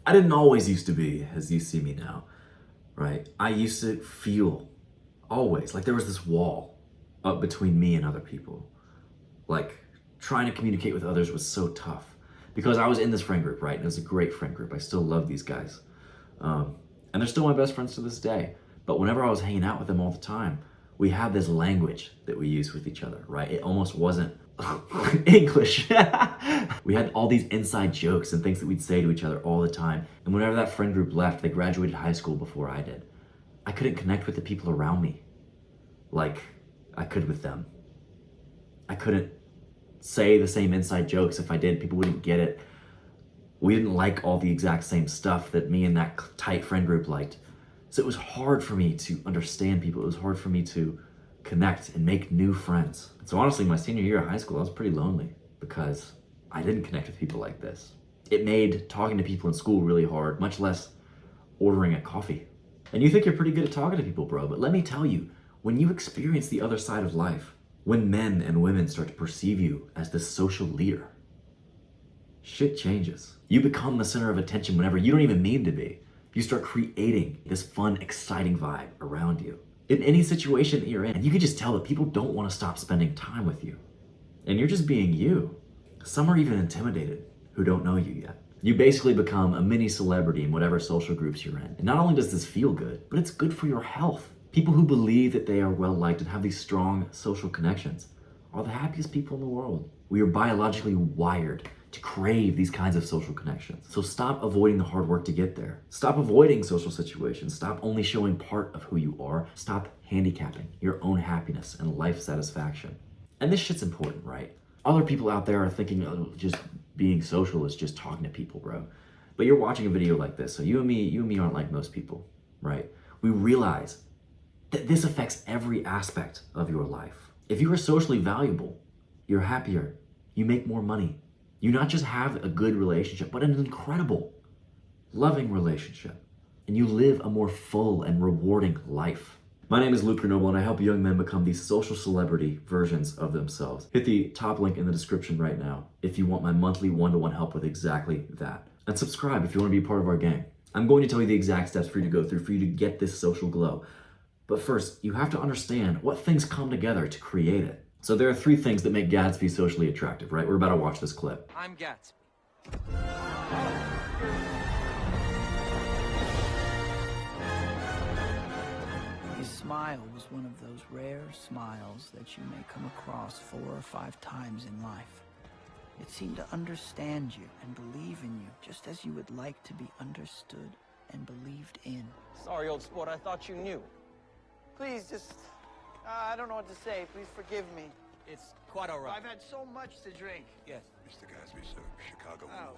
I didn't always used to be as you see me now, right? I used to feel always like there was this wall up between me and other people. Like trying to communicate with others was so tough because I was in this friend group, right? And it was a great friend group. I still love these guys. And they're still my best friends to this day. But whenever I was hanging out with them all the time, we had this language that we used with each other, right? It almost wasn't English. We had all these inside jokes and things that we'd say to each other all the time. And whenever that friend group left, they graduated high school before I did. I couldn't connect with the people around me like I could with them. I couldn't say the same inside jokes. If I did, people wouldn't get it. We didn't like all the exact same stuff that me and that tight friend group liked. So it was hard for me to understand people. It was hard for me to connect and make new friends. So honestly, my senior year of high school, I was pretty lonely because I didn't connect with people like this. It made talking to people in school really hard, much less ordering a coffee. And you think you're pretty good at talking to people, bro, but let me tell you, when you experience the other side of life, when men and women start to perceive you as this social leader, shit changes. You become the center of attention whenever you don't even mean to be. You start creating this fun, exciting vibe around you. In any situation that you're in, and you can just tell that people don't want to stop spending time with you. And you're just being you. Some are even intimidated who don't know you yet. You basically become a mini celebrity in whatever social groups you're in. And not only does this feel good, but it's good for your health. People who believe that they are well-liked and have these strong social connections are the happiest people in the world. We are biologically wired to crave these kinds of social connections. So stop avoiding the hard work to get there. Stop avoiding social situations. Stop only showing part of who you are. Stop handicapping your own happiness and life satisfaction. And this shit's important, right? Other people out there are thinking, oh, just being social is just talking to people, bro. But you're watching a video like this, so you and me aren't like most people, right? We realize that this affects every aspect of your life. If you are socially valuable, you're happier, you make more money. You not just have a good relationship, but an incredible, loving relationship. And you live a more full and rewarding life. My name is Luke Grenoble, and I help young men become these social celebrity versions of themselves. Hit the top link in the description right now if you want my monthly one-to-one help with exactly that. And subscribe if you want to be a part of our gang. I'm going to tell you the exact steps for you to go through for you to get this social glow. But first, you have to understand what things come together to create it. So there are 3 things that make Gatsby socially attractive, right? We're about to watch this clip. I'm Gatsby. His smile was one of those rare smiles that you may come across 4 or 5 times in life. It seemed to understand you and believe in you, just as you would like to be understood and believed in. Sorry, old sport, I thought you knew. Please, just, I don't know what to say. Please forgive me. It's quite all right. I've had so much to drink. Yes. Mr. Gatsby, sir. Chicago. I'll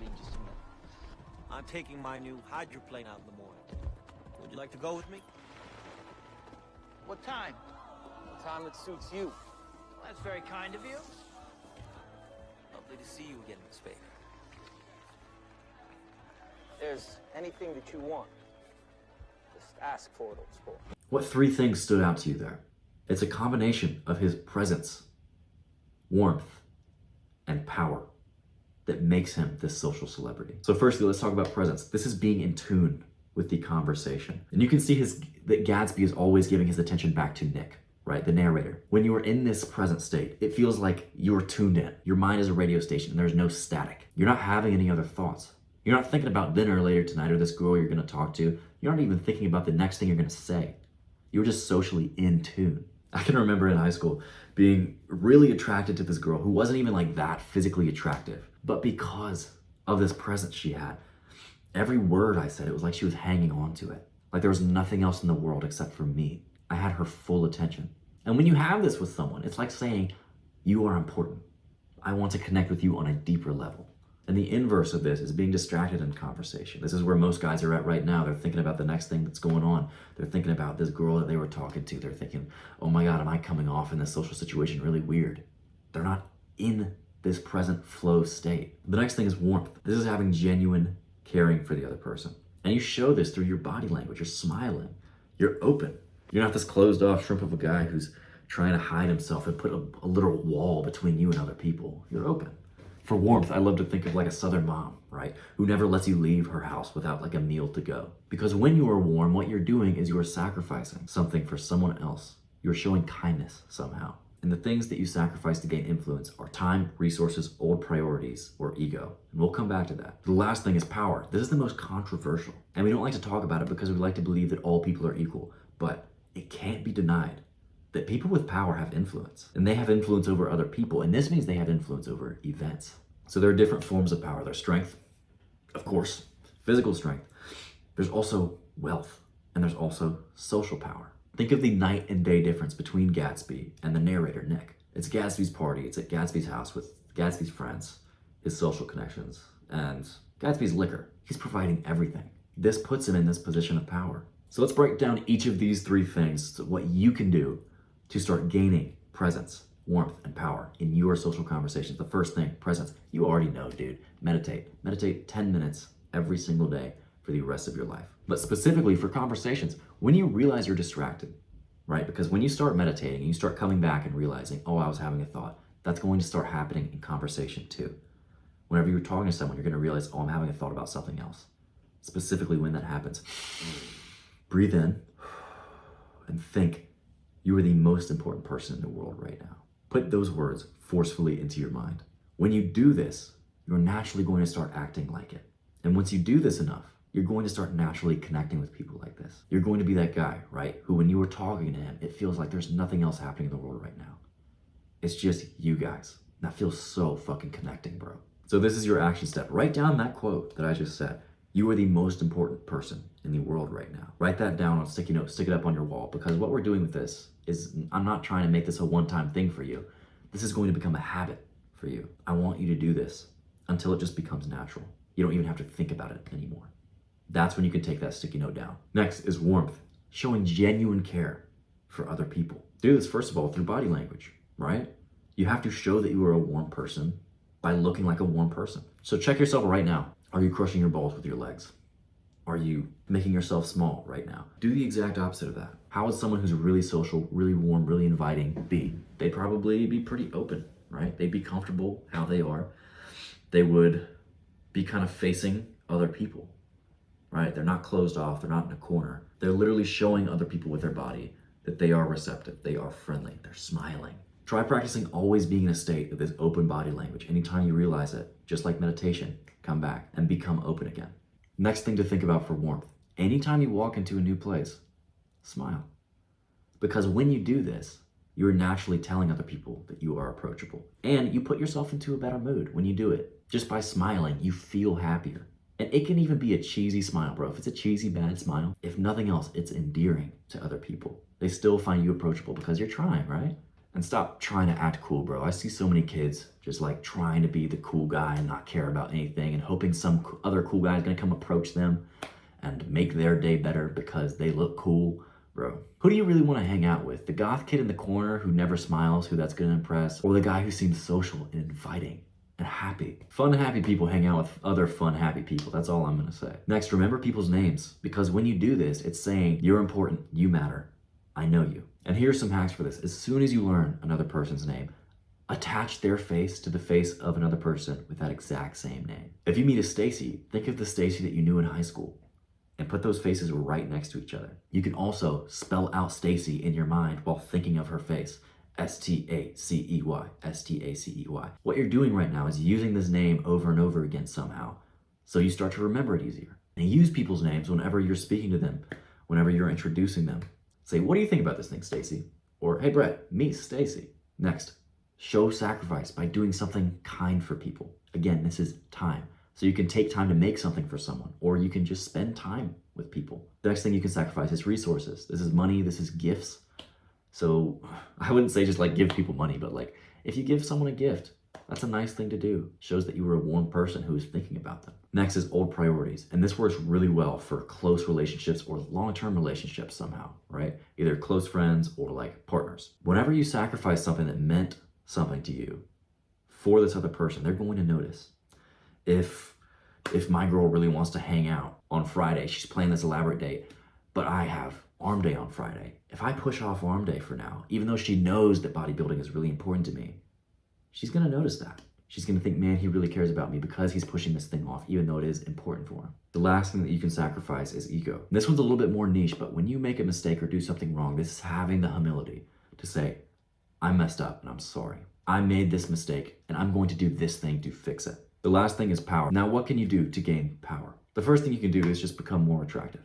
need just a minute. I'm taking my new hydroplane out in the morning. Would you like to go with me? What time? The time that suits you. Well, that's very kind of you. Lovely to see you again, Miss Baker. If there's anything that you want, just ask for it, old sport. What 3 things stood out to you there? It's a combination of his presence, warmth, and power that makes him this social celebrity. So firstly, let's talk about presence. This is being in tune with the conversation. And you can see that Gatsby is always giving his attention back to Nick, right? The narrator. When you are in this present state, it feels like you're tuned in. Your mind is a radio station and there's no static. You're not having any other thoughts. You're not thinking about dinner later tonight or this girl you're gonna talk to. You're not even thinking about the next thing you're gonna say. You're just socially in tune. I can remember in high school being really attracted to this girl who wasn't even like that physically attractive. But because of this presence she had, every word I said, it was like she was hanging on to it. Like there was nothing else in the world except for me. I had her full attention. And when you have this with someone, it's like saying, you are important. I want to connect with you on a deeper level. And the inverse of this is being distracted in conversation. This is where most guys are at right now. They're thinking about the next thing that's going on. They're thinking about this girl that they were talking to. They're thinking, oh my God, am I coming off in this social situation really weird? They're not in this present flow state. The next thing is warmth. This is having genuine caring for the other person. And you show this through your body language. You're smiling. You're open. You're not this closed off shrimp of a guy who's trying to hide himself and put a literal wall between you and other people. You're open. For warmth, I love to think of like a southern mom, right? Who never lets you leave her house without like a meal to go. Because when you are warm, what you're doing is you are sacrificing something for someone else. You're showing kindness somehow. And the things that you sacrifice to gain influence are time, resources, old priorities, or ego. And we'll come back to that. The last thing is power. This is the most controversial. And we don't like to talk about it because we like to believe that all people are equal. But it can't be denied that people with power have influence. And they have influence over other people. And this means they have influence over events. So there are different forms of power. There's strength, of course, physical strength. There's also wealth. And there's also social power. Think of the night and day difference between Gatsby and the narrator, Nick. It's Gatsby's party. It's at Gatsby's house with Gatsby's friends, his social connections, and Gatsby's liquor. He's providing everything. This puts him in this position of power. So let's break down each of these three things, to what you can do to start gaining presence, warmth, and power in your social conversations. The first thing, presence. You already know, dude. Meditate. Meditate 10 minutes every single day for the rest of your life. But specifically for conversations, when you realize you're distracted, right? Because when you start meditating and you start coming back and realizing, oh, I was having a thought, that's going to start happening in conversation too. Whenever you're talking to someone, you're going to realize, oh, I'm having a thought about something else. Specifically when that happens, breathe in and think you are the most important person in the world right now. Put those words forcefully into your mind. When you do this, you're naturally going to start acting like it. And once you do this enough, you're going to start naturally connecting with people like this. You're going to be that guy, right? Who when you were talking to him, it feels like there's nothing else happening in the world right now. It's just you guys. That feels so fucking connecting, bro. So this is your action step. Write down that quote that I just said. You are the most important person in the world right now. Write that down on a sticky note, stick it up on your wall, because what we're doing with this is, I'm not trying to make this a one-time thing for you. This is going to become a habit for you. I want you to do this until it just becomes natural. You don't even have to think about it anymore. That's when you can take that sticky note down. Next is warmth, showing genuine care for other people. Do this, first of all, through body language, right? You have to show that you are a warm person by looking like a warm person. So check yourself right now. Are you crushing your balls with your legs? Are you making yourself small right now? Do the exact opposite of that. How would someone who's really social, really warm, really inviting be? They'd probably be pretty open, right? They'd be comfortable how they are. They would be kind of facing other people, right? They're not closed off. They're not in a corner. They're literally showing other people with their body that they are receptive. They are friendly. They're smiling. Try practicing always being in a state of this open body language. Anytime you realize it, just like meditation, come back and become open again. Next thing to think about for warmth. Anytime you walk into a new place, smile. Because when you do this, you're naturally telling other people that you are approachable. And you put yourself into a better mood when you do it. Just by smiling, you feel happier. And it can even be a cheesy smile, bro. If it's a cheesy, bad smile, if nothing else, it's endearing to other people. They still find you approachable because you're trying, right? And stop trying to act cool, bro. I see so many kids just like trying to be the cool guy and not care about anything and hoping some other cool guy is gonna come approach them and make their day better because they look cool. Bro, who do you really want to hang out with? The goth kid in the corner who never smiles, who that's gonna impress? Or the guy who seems social and inviting and happy? Fun, happy people hang out with other fun, happy people. That's all I'm gonna say. Next, remember people's names, because when you do this, it's saying you're important, you matter, I know you. And here's some hacks for this. As soon as you learn another person's name, attach their face to the face of another person with that exact same name. If you meet a Stacy, think of the Stacy that you knew in high school and put those faces right next to each other. You can also spell out Stacy in your mind while thinking of her face. S-T-A-C-E-Y, S-T-A-C-E-Y. What you're doing right now is using this name over and over again somehow, so you start to remember it easier. And use people's names whenever you're speaking to them, whenever you're introducing them. Say, what do you think about this thing, Stacy? Or, hey, Brett, meet Stacy. Next, show sacrifice by doing something kind for people. Again, this is time. So you can take time to make something for someone, or you can just spend time with people. The next thing you can sacrifice is resources. This is money, this is gifts. So I wouldn't say just like give people money, but like if you give someone a gift, that's a nice thing to do. Shows that you were a warm person who is thinking about them. Next is old priorities. And this works really well for close relationships or long-term relationships somehow, right? Either close friends or like partners. Whenever you sacrifice something that meant something to you for this other person, they're going to notice. If my girl really wants to hang out on Friday, she's planning this elaborate date, but I have arm day on Friday. If I push off arm day for now, even though she knows that bodybuilding is really important to me, she's gonna notice that. She's going to think, man, he really cares about me because he's pushing this thing off, even though it is important for him. The last thing that you can sacrifice is ego. This one's a little bit more niche, but when you make a mistake or do something wrong, this is having the humility to say, I messed up and I'm sorry. I made this mistake and I'm going to do this thing to fix it. The last thing is power. Now, what can you do to gain power? The first thing you can do is just become more attractive.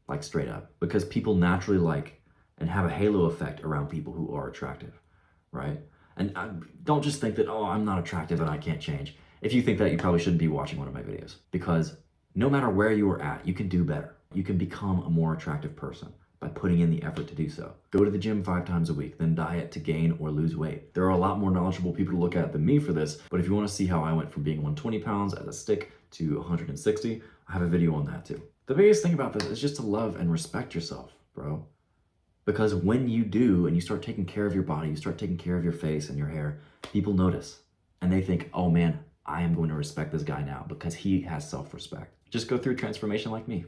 Like straight up. Because people naturally like and have a halo effect around people who are attractive, right? And don't just think that, oh, I'm not attractive and I can't change. If you think that, you probably shouldn't be watching one of my videos. Because no matter where you are at, you can do better. You can become a more attractive person by putting in the effort to do so. Go to the gym 5 times a week, then diet to gain or lose weight. There are a lot more knowledgeable people to look at than me for this, but if you want to see how I went from being 120 pounds as a stick to 160, I have a video on that too. The biggest thing about this is just to love and respect yourself, bro. Because when you do and you start taking care of your body, you start taking care of your face and your hair, people notice and they think, oh man, I am going to respect this guy now because he has self-respect. Just go through transformation like me.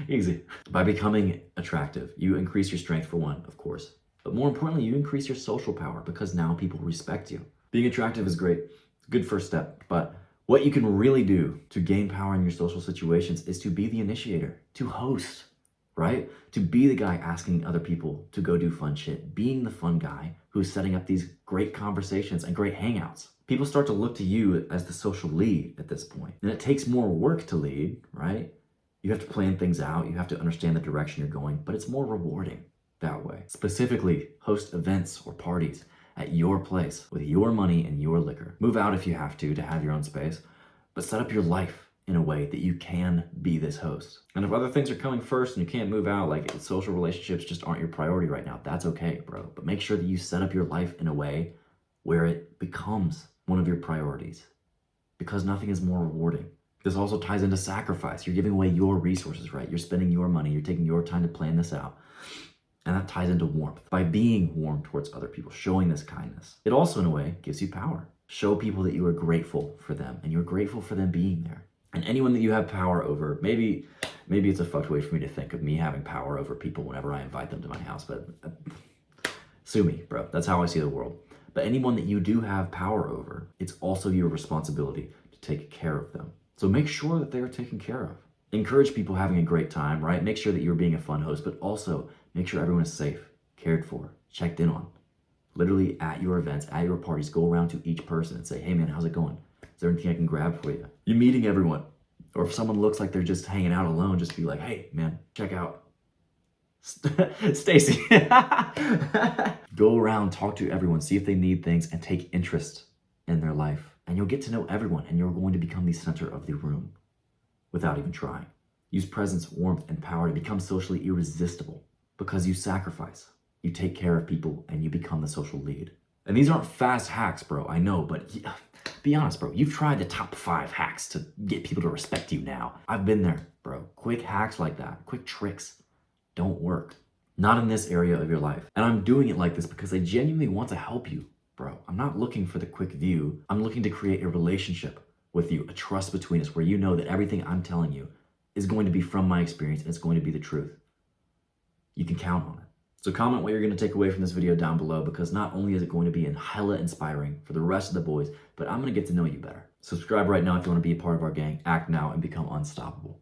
Easy. By becoming attractive, you increase your strength for one, of course. But more importantly, you increase your social power because now people respect you. Being attractive is great. It's a good first step. But what you can really do to gain power in your social situations is to be the initiator, to host, right? To be the guy asking other people to go do fun shit. Being the fun guy who's setting up these great conversations and great hangouts. People start to look to you as the social lead at this point. And it takes more work to lead, right? You have to plan things out, you have to understand the direction you're going, but it's more rewarding that way. Specifically, host events or parties at your place with your money and your liquor. Move out if you have to have your own space, but set up your life in a way that you can be this host. And if other things are coming first and you can't move out, like social relationships just aren't your priority right now, that's okay, bro. But make sure that you set up your life in a way where it becomes one of your priorities, because nothing is more rewarding. This also ties into sacrifice. You're giving away your resources, right? You're spending your money. You're taking your time to plan this out. And that ties into warmth. By being warm towards other people, showing this kindness. It also, in a way, gives you power. Show people that you are grateful for them and you're grateful for them being there. And anyone that you have power over, maybe it's a fucked way for me to think of me having power over people whenever I invite them to my house, but sue me, bro. That's how I see the world. But anyone that you do have power over, it's also your responsibility to take care of them. So make sure that they are taken care of. Encourage people having a great time, right? Make sure that you're being a fun host, but also make sure everyone is safe, cared for, checked in on. Literally at your events, at your parties, go around to each person and say, hey man, how's it going? Is there anything I can grab for you? You're meeting everyone. Or if someone looks like they're just hanging out alone, just be like, hey man, check out Stacy. Go around, talk to everyone, see if they need things, and take interest in their life. And you'll get to know everyone, and you're going to become the center of the room without even trying. Use presence, warmth, and power to become socially irresistible because you sacrifice, you take care of people, and you become the social lead. And these aren't fast hacks, bro, I know, but be honest, bro. You've tried the top 5 hacks to get people to respect you now. I've been there, bro. Quick hacks like that, quick tricks, don't work. Not in this area of your life. And I'm doing it like this because I genuinely want to help you. Bro, I'm not looking for the quick view. I'm looking to create a relationship with you, a trust between us where you know that everything I'm telling you is going to be from my experience and it's going to be the truth. You can count on it. So comment what you're going to take away from this video down below, because not only is it going to be hella inspiring for the rest of the boys, but I'm going to get to know you better. Subscribe right now if you want to be a part of our gang. Act now and become unstoppable.